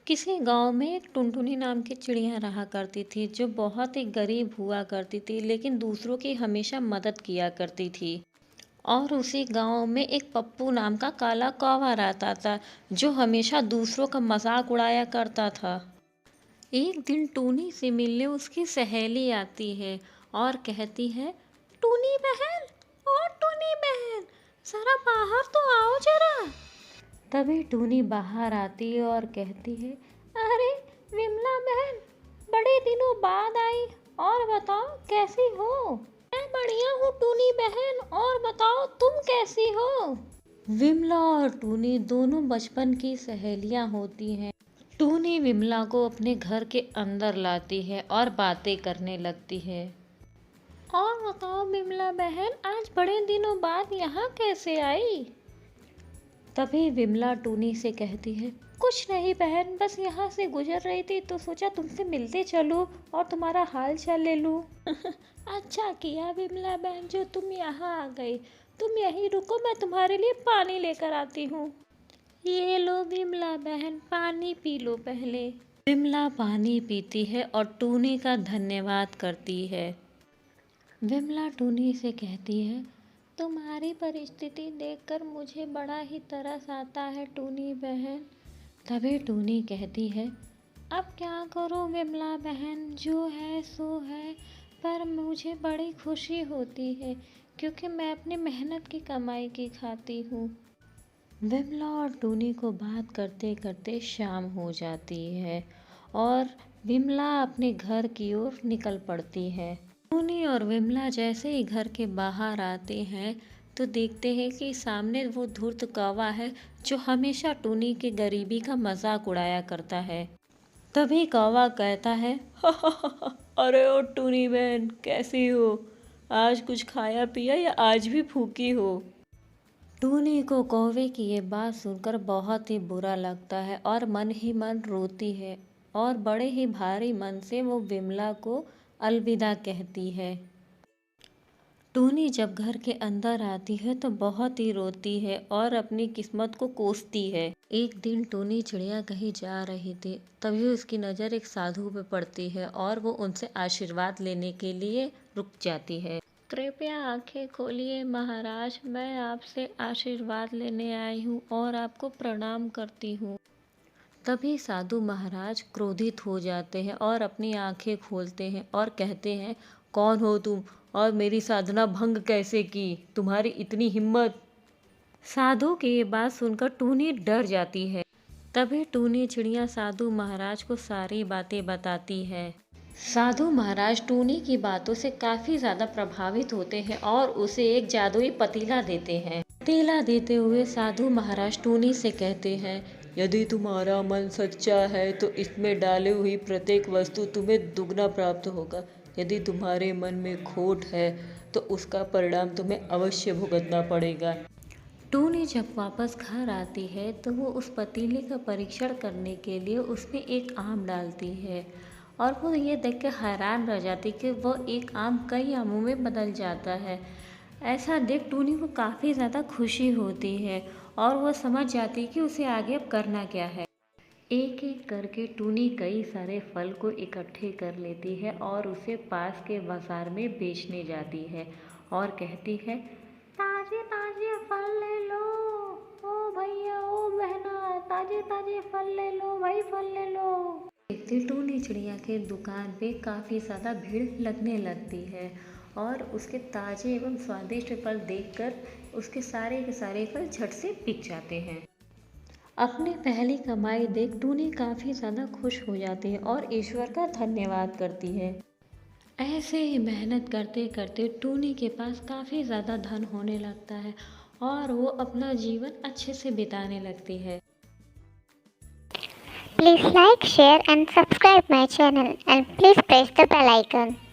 किसी गांव में एक टुनटुनी नाम की चिड़िया रहा करती थी जो बहुत ही गरीब हुआ करती थी लेकिन दूसरों की हमेशा मदद किया करती थी। और उसी गांव में एक पप्पू नाम का काला कौवा रहता था जो हमेशा दूसरों का मजाक उड़ाया करता था। एक दिन टूनी से मिलने उसकी सहेली आती है और कहती है, टूनी बहन, ओ टूनी बहन, जरा बाहर तो आओ जरा। तभी टूनी बाहर आती है और कहती है, अरे विमला बहन, बड़े दिनों बाद आई, और बताओ कैसी हो। मैं बढ़िया हूँ टूनी बहन, और बताओ तुम कैसी हो। विमला और टूनी दोनों बचपन की सहेलियां होती हैं। टूनी विमला को अपने घर के अंदर लाती है और बातें करने लगती है। और बताओ विमला बहन, आज बड़े दिनों बाद यहाँ कैसे आई। तभी विमला टूनी से कहती है, कुछ नहीं बहन, बस यहाँ से गुजर रही थी तो सोचा तुमसे मिलते चलूं और तुम्हारा हाल चाल ले लूं। अच्छा किया विमला बहन जो तुम यहाँ आ गई। तुम यहीं रुको, मैं तुम्हारे लिए पानी लेकर आती हूँ। ये लो विमला बहन, पानी पी लो पहले। विमला पानी पीती है और टूनी का धन्यवाद करती है। विमला टूनी से कहती है, तुम्हारी परिस्थिति देखकर मुझे बड़ा ही तरस आता है टूनी बहन। तभी टूनी कहती है, अब क्या करूं विमला बहन, जो है सो है, पर मुझे बड़ी खुशी होती है क्योंकि मैं अपनी मेहनत की कमाई की खाती हूँ। विमला और टूनी को बात करते करते शाम हो जाती है और विमला अपने घर की ओर निकल पड़ती है। टूनी और विमला जैसे ही घर के बाहर आते हैं तो देखते हैं कि सामने वो धूर्त कौवा है जो हमेशा टूनी के गरीबी का मजाक उड़ाया करता है। तभी कौवा कहता है, अरे ओ टूनी बहन, कैसी हो, आज कुछ खाया पिया या आज भी भूखी हो। टूनी को कौवे की ये बात सुनकर बहुत ही बुरा लगता है और मन ही मन रोती है और बड़े ही भारी मन से वो विमला को अलविदा कहती है। टूनी जब घर के अंदर आती है तो बहुत ही रोती है और अपनी किस्मत को कोसती है। एक दिन टूनी चिड़िया कहीं जा रही थी, तभी उसकी नज़र एक साधु पे पड़ती है और वो उनसे आशीर्वाद लेने के लिए रुक जाती है। कृपया आंखें खोलिए महाराज, मैं आपसे आशीर्वाद लेने आई हूँ और आपको प्रणाम करती हूँ। तभी साधु महाराज क्रोधित हो जाते हैं और अपनी आंखें खोलते हैं और कहते हैं, कौन हो तुम और मेरी साधना भंग कैसे की, तुम्हारी इतनी हिम्मत। साधु की ये बात सुनकर टूनी डर जाती है। तभी टूनी चिड़िया साधु महाराज को सारी बातें बताती है। साधु महाराज टूनी की बातों से काफ़ी ज़्यादा प्रभावित होते हैं और उसे एक जादुई पतीला देते हैं। पतीला देते हुए साधु महाराज टूनी से कहते हैं, यदि तुम्हारा मन सच्चा है तो इसमें डाली हुई प्रत्येक वस्तु तुम्हें दुगना प्राप्त होगा। यदि तुम्हारे मन में खोट है तो उसका परिणाम तुम्हें अवश्य भुगतना पड़ेगा। टूनी जब वापस घर आती है तो वो उस पतीले का परीक्षण करने के लिए उसमें एक आम डालती है और वो ये देख कर हैरान रह जाती कि वो एक आम कई आमों में बदल जाता है। ऐसा देख टूनी को काफ़ी ज़्यादा खुशी होती है और वो समझ जाती कि उसे आगे अब करना क्या है। एक एक करके टूनी कई सारे फल को इकट्ठे कर लेती है और उसे पास के बाजार में बेचने जाती है और कहती है, ताजे ताजे फल ले लो, ओ भैया ओ बहना, ताजे ताजे फल ले लो भाई, फल ले लो। देखते टूनी चिड़िया के दुकान पे काफ़ी ज़्यादा भीड़ लगने लगती है और उसके ताजे एवं स्वादिष्ट फल देखकर उसके सारे के सारे फल झट से बिक जाते हैं। अपनी पहली कमाई देख टूनी काफ़ी ज़्यादा खुश हो जाती है और ईश्वर का धन्यवाद करती है। ऐसे ही मेहनत करते करते टूनी के पास काफ़ी ज़्यादा धन होने लगता है और वो अपना जीवन अच्छे से बिताने लगती है। Please like, share and subscribe my channel, and please press the bell icon.